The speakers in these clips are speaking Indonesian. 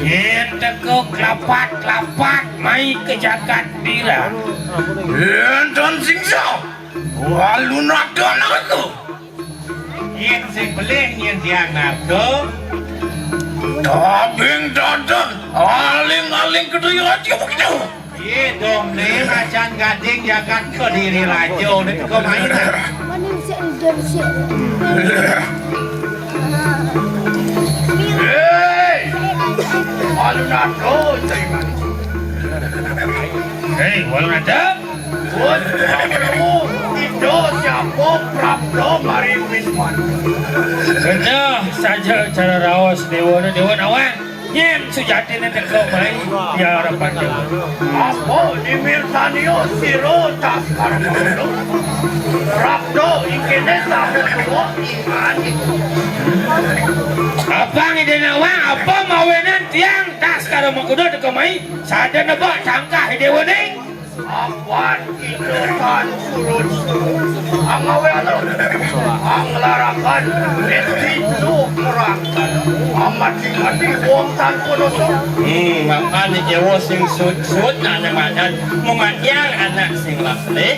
Kita ke kelapat mai ke jagat dira. Enten singso. Walu nadon aku. Yen sing beleng yen dianggap ke. Tabing dadan aling-aling kedui raja begitu. Ye dong le macan gading jagat ke diri raja ni ke mainan. Maning sik. Walu nadon terima. Hei, walu nadon. Itu siapa Prapto Mari Wisman. Benar saja cara rawas dewa nawang. Yen sujati nanti kau main ya harapan dewa. Apa di Mirtanio siro tak karbono. Prapto ikene tahu semua iman. Apa ngide nawang? Apa mawenan tiang tas karo makudo de kamai sada nebak cangkah dewa ning. Awan itu kan surut. Angawe alo. Anglarakan itu kerakan. Amat mati wong tan kodoso. Makanya dewa sing sud nanya macan mengajian anak sing lasle.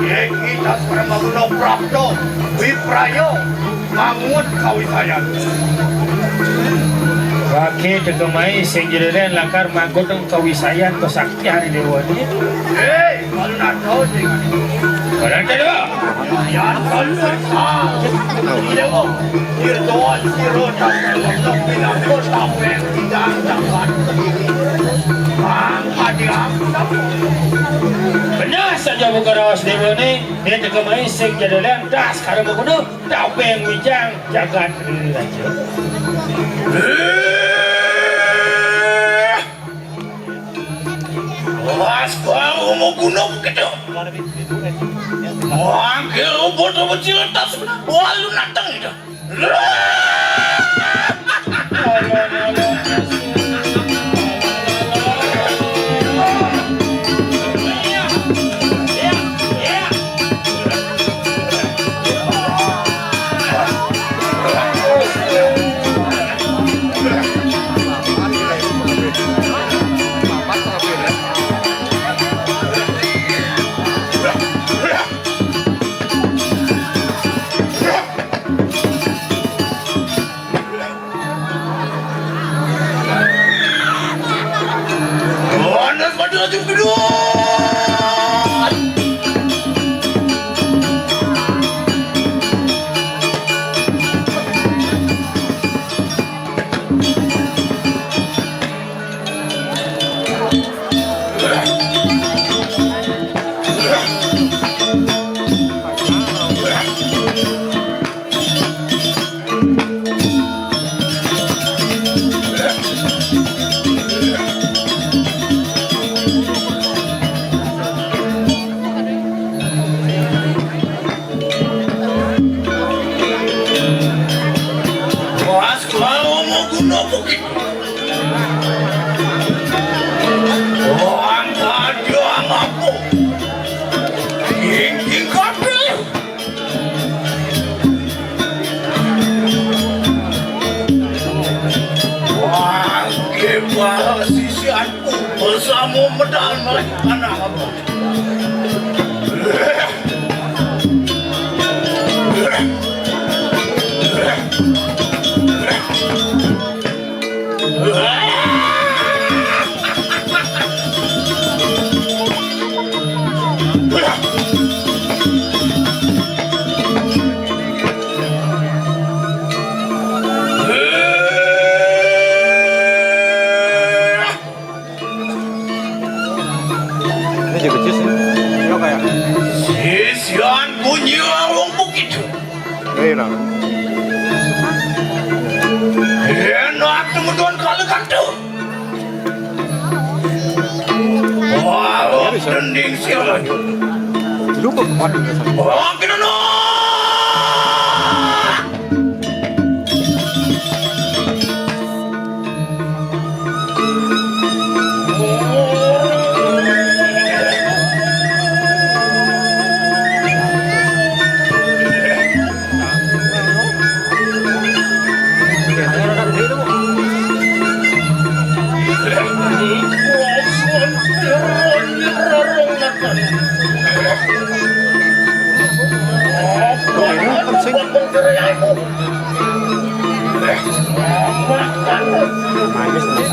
Ye kita sekarang magulo Prapto Wiprayo mangut kawisayan. Waki tegemai sing jeren lakar manggut kawisayan kesaktian dewa ni. Hei, kalau nak tahu sih. Kalau nak tahu. Ya, kalau tak. Dewa, dia doa siro tak untuk bilang kota yang tidak dapat. Angkat dia. Benar saja buka rawas dewa ni. Dia tegemai sing jeren das kalau menggunung tapeng wijang jagat diri raja. Mas baru mau gunung gitu. Wangkir bodoh kecil tas walu natang gitu. Bersama medal anak apa? Ini juga jus ya? Iya kayak. Sisian bunyi orang bukit. Iya. Enak teman-teman kalau kata. Wah, dending sialan. Lupa kemana ya? Wah, kena no. Manis nih.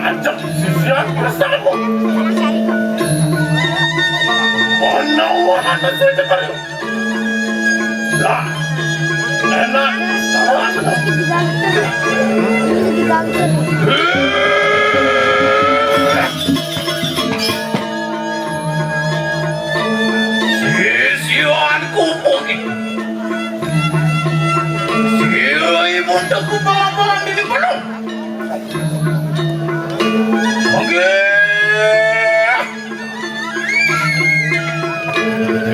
Ajak sisian bersama. Mana wahana saja kali. Lah, enak. Sisian kupuk ini. Siri bundaku bawa di depan. Oke.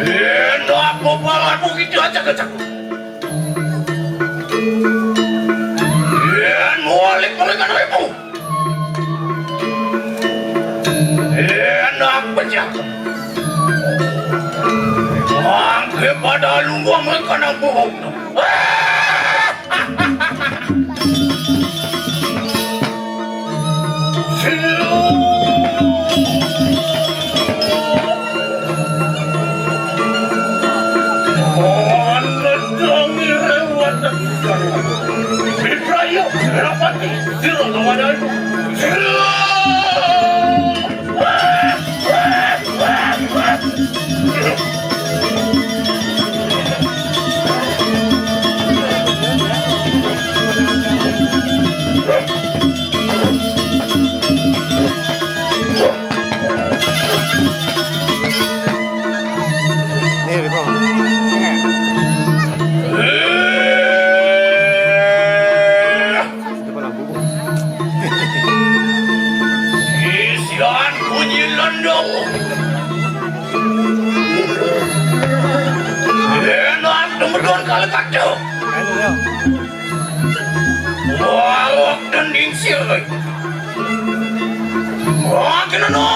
Enak bawa begitu aja kecak. Nualik mereka ibu. Enak pecah. Angke pada lumba mereka nak bohong. lagi. Zero Ramadan. Zero. Ini di bawah. Depan lampu. Isian bunyi londong. Enak temen kali kacau. Ayo leo. Wah, dan dingsir. Wah, kena no.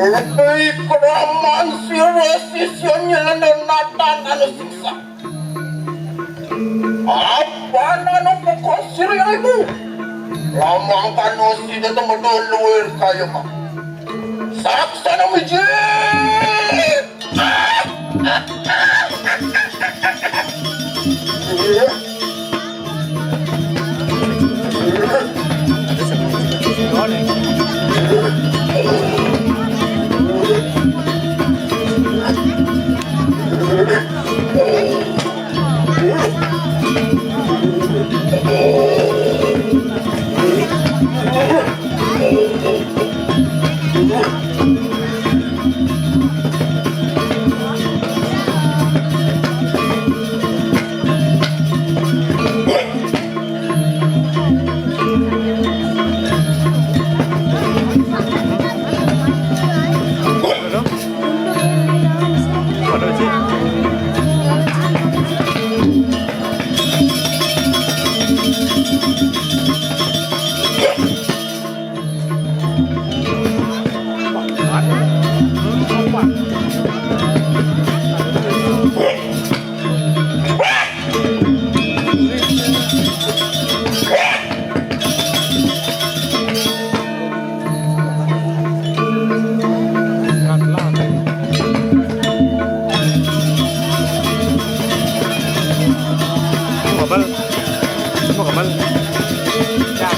Lebih keraman si resisinya lenatan anu siksa. Apa nanu pukosir yang itu? Lamang kanu si datang berdoluir kayu mah. Saksana mijit. Ada satu boleh. Ada sih. Mau kemana? Ya.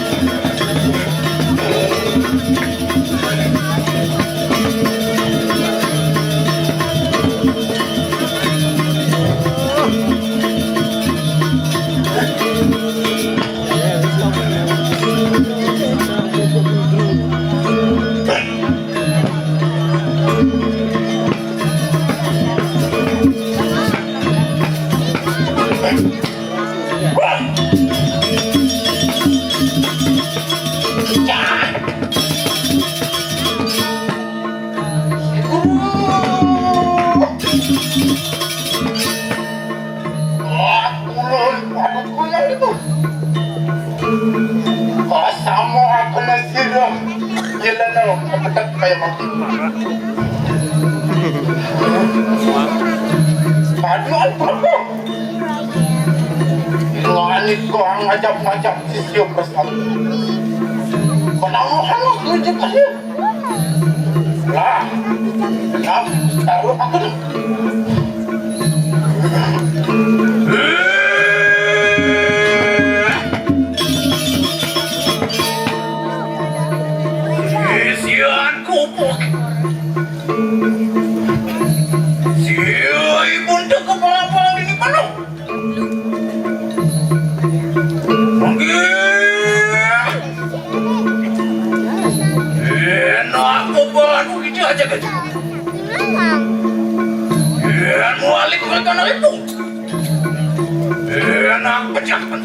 Kasama ako na sila. Yala na, kapatak kayo makita. Paduan pa ko. Inuanit ko ang ajap-ajap si Siyo Prasad. Panamuhan mo, tuloy kasi. Lah, taruh ako na. Isian kupuk. Siya ibunda kepala-pala ini penuh. Enak kepala begitu aja gaji. Mualik mereka itu. Enak pecahkan.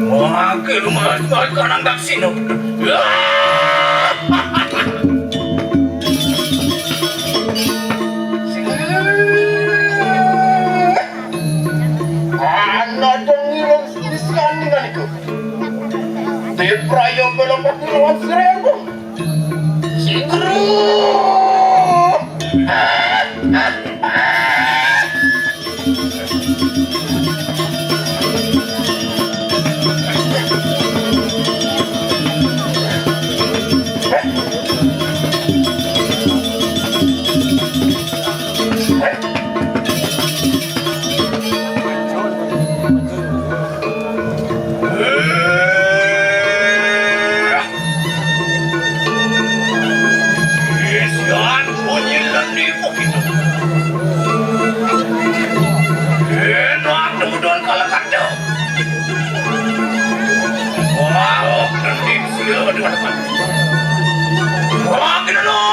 Wakil rumah mereka nanggap sini. Anak dong ngilang sedisian dengan itu. Di prayo belum patuluan seribu. Sigru. Isian bunyi lendi begitu. Enak kemudian kalau kata. Wow, lendi siapa di mana? Wah, kita loh.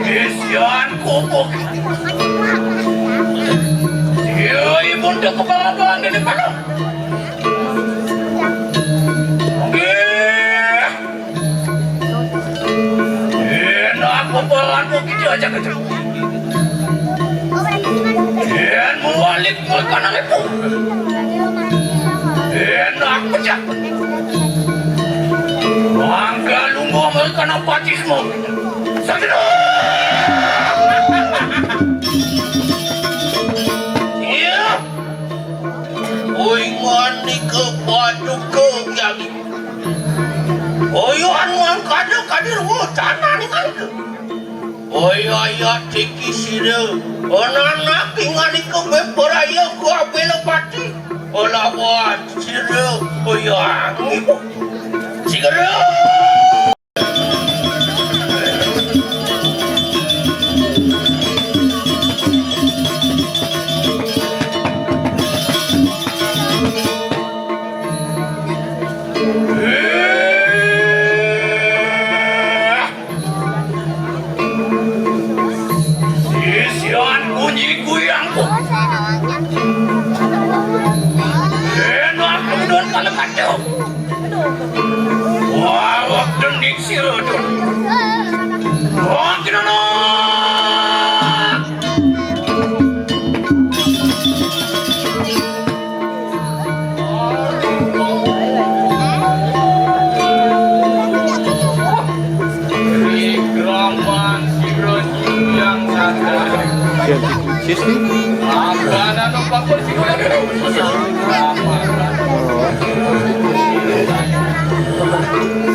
Isian kubuk. Ibu udah kebanggaan ini mana? Aku bawa gitu aja gitu. Dan mewalik makanan itu. Enak pecah. Mangga lumba makanan patismu. Sakit. Iya. Oi ngani ke baju ke yang. Oi anuan kadir wo tanah ni kan. Oi ayat tiki sira. Anak ingani ke beberaya ku abel pati. Ola wat sira oi angi. Siguro. Sisian bunyi kuyangku. Enak kemudian kalau kacau. Wah, waktu nih sirudun. Wah, kena. Ikraman sirudun yang sadar. Siswi? Akan ada bakul sirudun.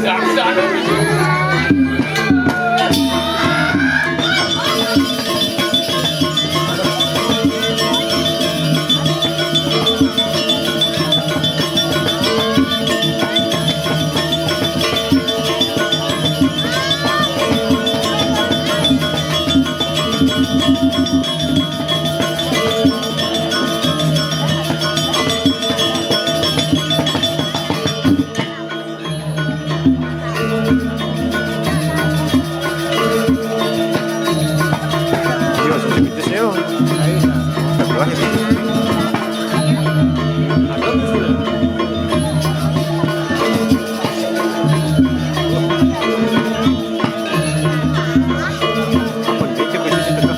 Saksana Iya, sudah gitu sih. Berakhir. Apa dia coba di situ kan?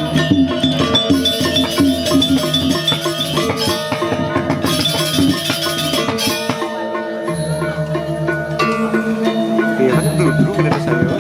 Iya, dulu kan ada saya.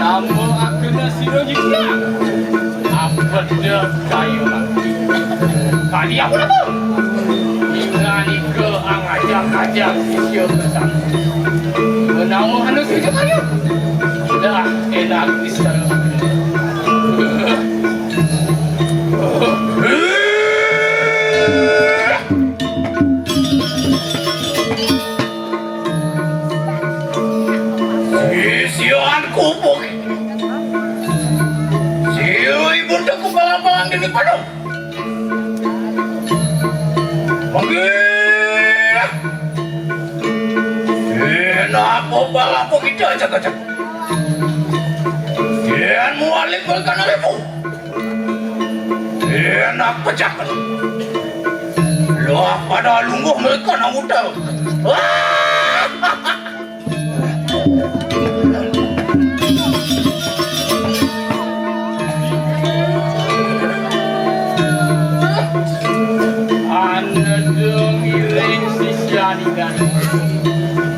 Kamu aku nasi roji pulang. Apa dia kayu kali aku nak. Ingani ke angajak-ajak sisio kesan. Menamu anu sisio kayu. Dah enak disana. Sisioan kubuk. Ibunda ko balang-balang din ipano. Manggil! Enak mo balang po kita aja-aja. Yan mo aling balkan na mo. Enak pacakan. Loh pada lungguh mereka na muda.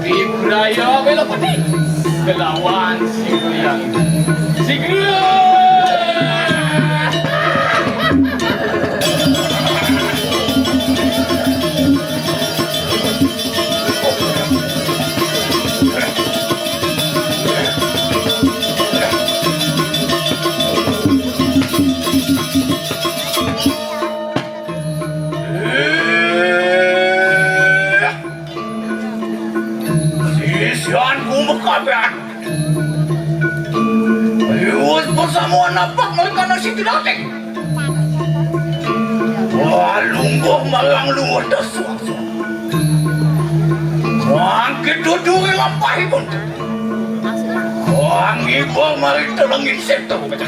Di budaya bela peti kelawan si Kriang. Si Sisian kumakabian. Ayus bersama napak mereka nasi tidak. Wah, lungguh malang luar dah suang-suang. gitu duwe lampahi pun. Wang ibu mari tolongin seto baca.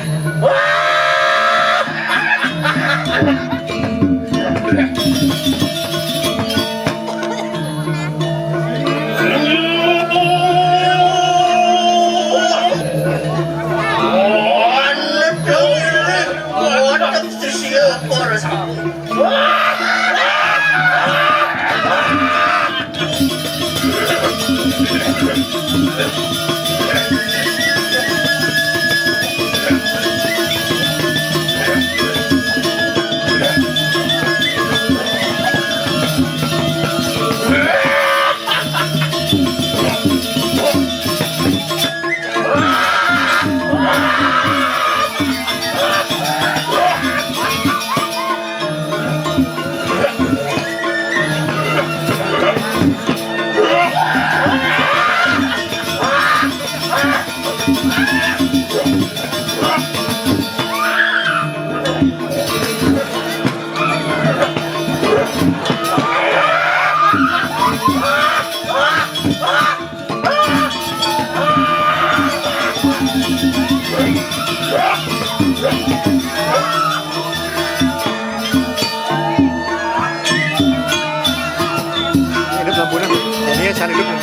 Hidup lampunya. Ini san hidup.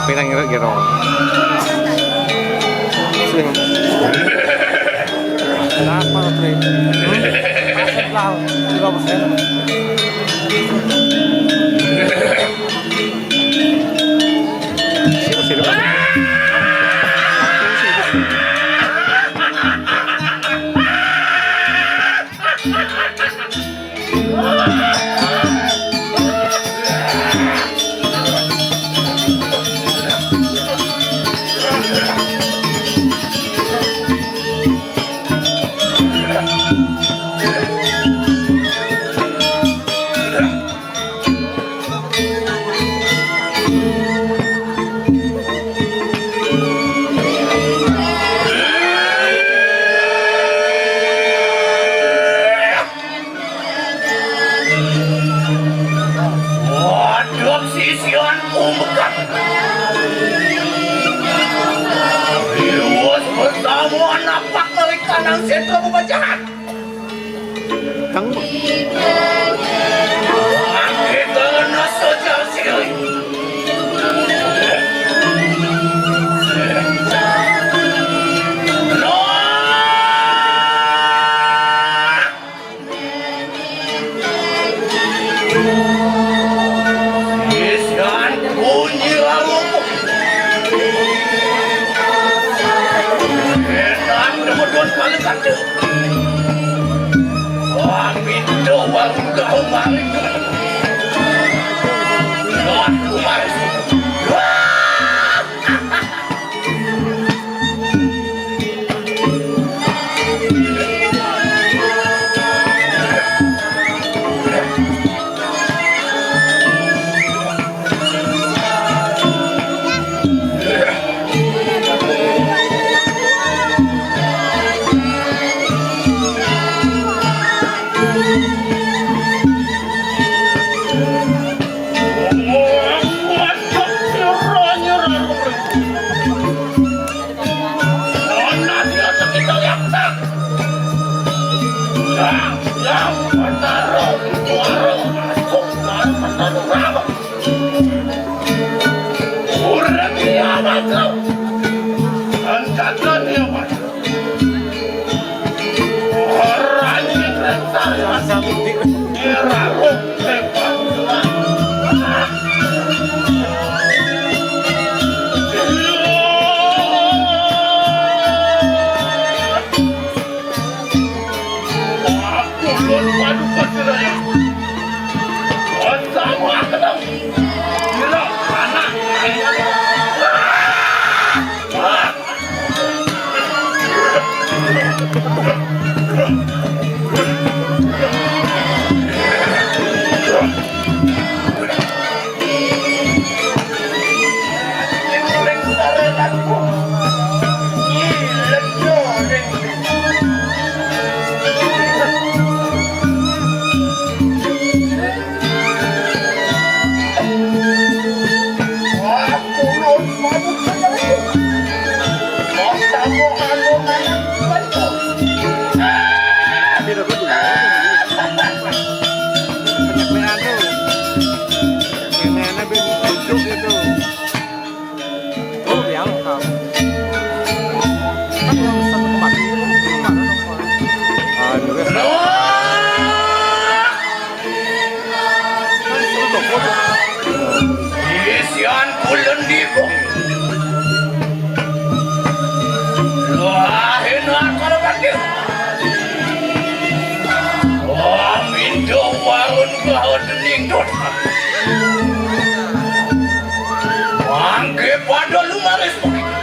Pinang gero. Sing. Kenapa, Tre? Pasang lah, 3%. Sino ba? Waduh sisian umbekan. Iwas bersama anak pak dari kanan sentra pembajahan. Kang Kita kena sosial siri. Wahun dening dot. Mangke pada lumaris begitu.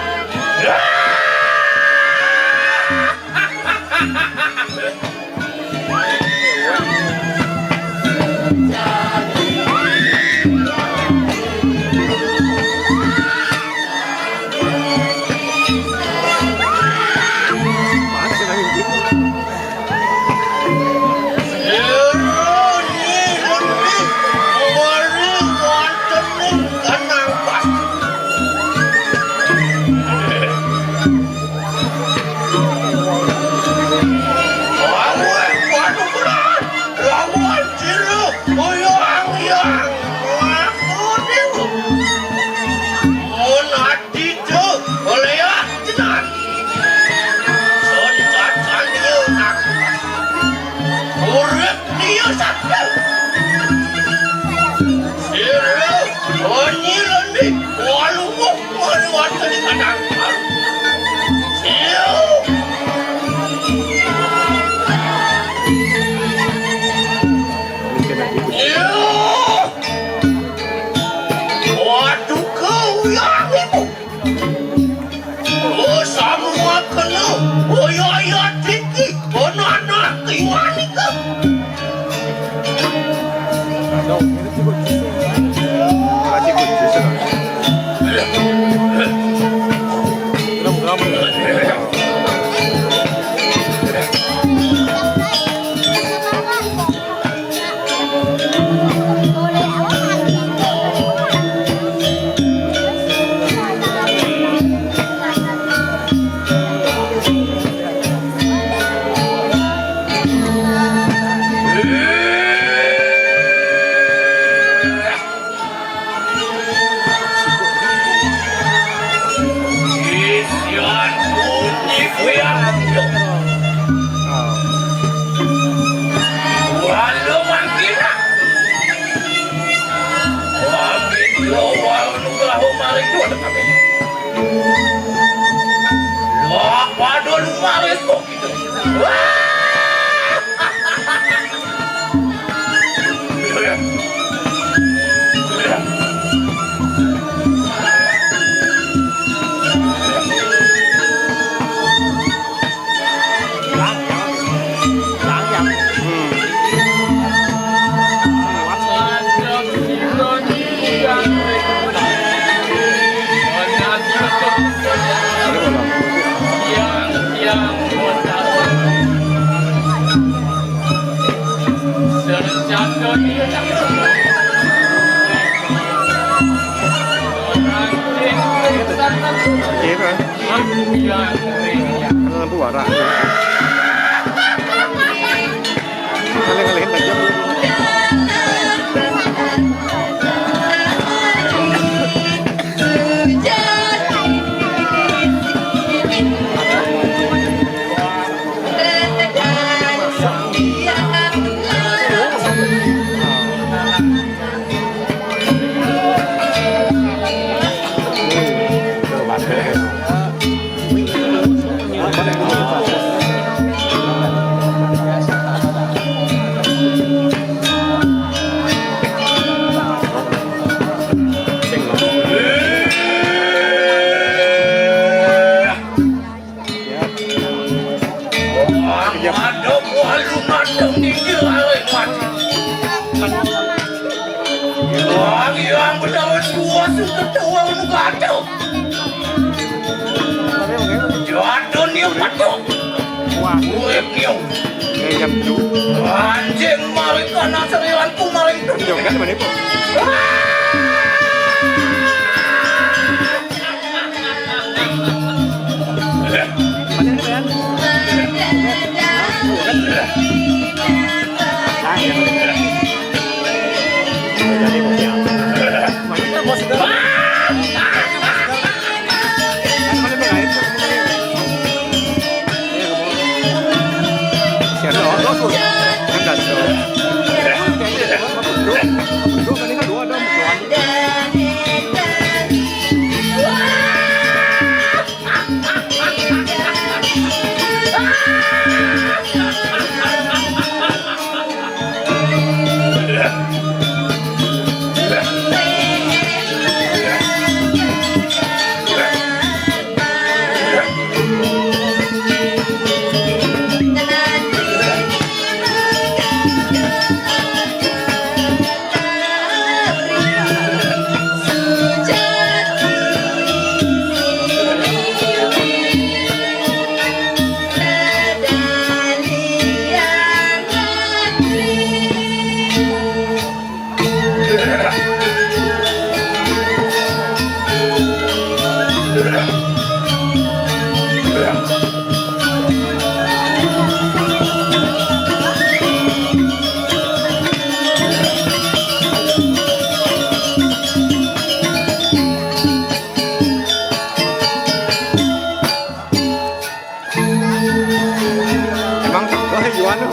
Lampu warna. Kalian tajam. Anjing maling kana seriwanku maling tuh. Joget mana itu? Dua Emang kau Yuan tuh.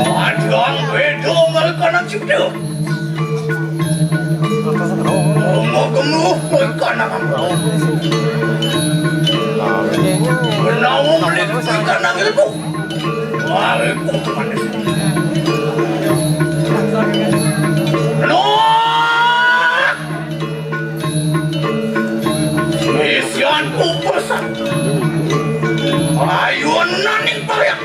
Adang bedo malkanan sido. Ngomong malkanan kamu. Menawa beli malkanan itu. Wah, itu mana sih? No! Isian kupasan. Ayun naning payak.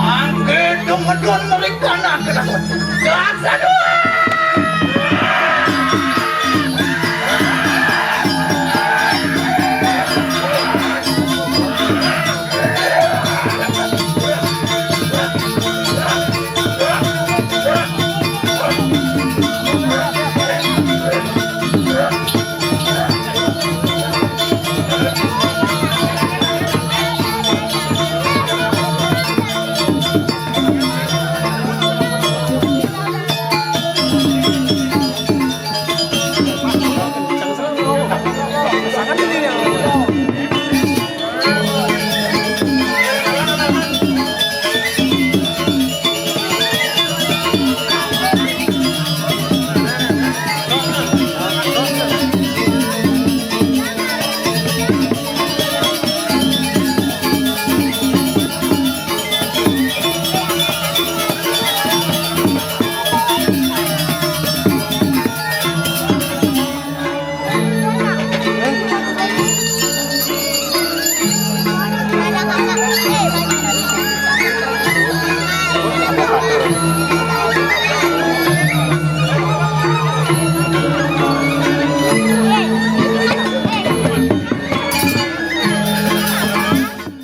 Angke dong mereka nak.